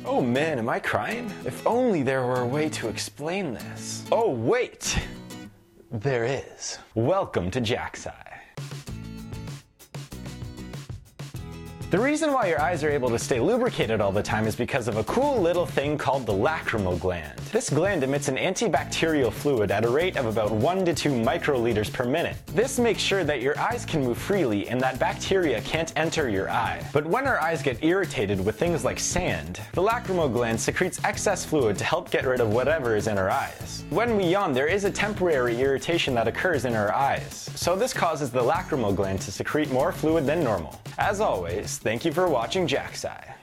Oh man, am I crying? If only there were a way to explain this. Oh wait! There is. Welcome to Jacksci. The reason why your eyes are able to stay lubricated all the time is because of a cool little thing called the lacrimal gland. This gland emits an antibacterial fluid at a rate of about 1 to 2 microliters per minute. This makes sure that your eyes can move freely and that bacteria can't enter your eye. But when our eyes get irritated with things like sand, the lacrimal gland secretes excess fluid to help get rid of whatever is in our eyes. When we yawn, there is a temporary irritation that occurs in our eyes, so this causes the lacrimal gland to secrete more fluid than normal. As always, thank you for watching Jacksci.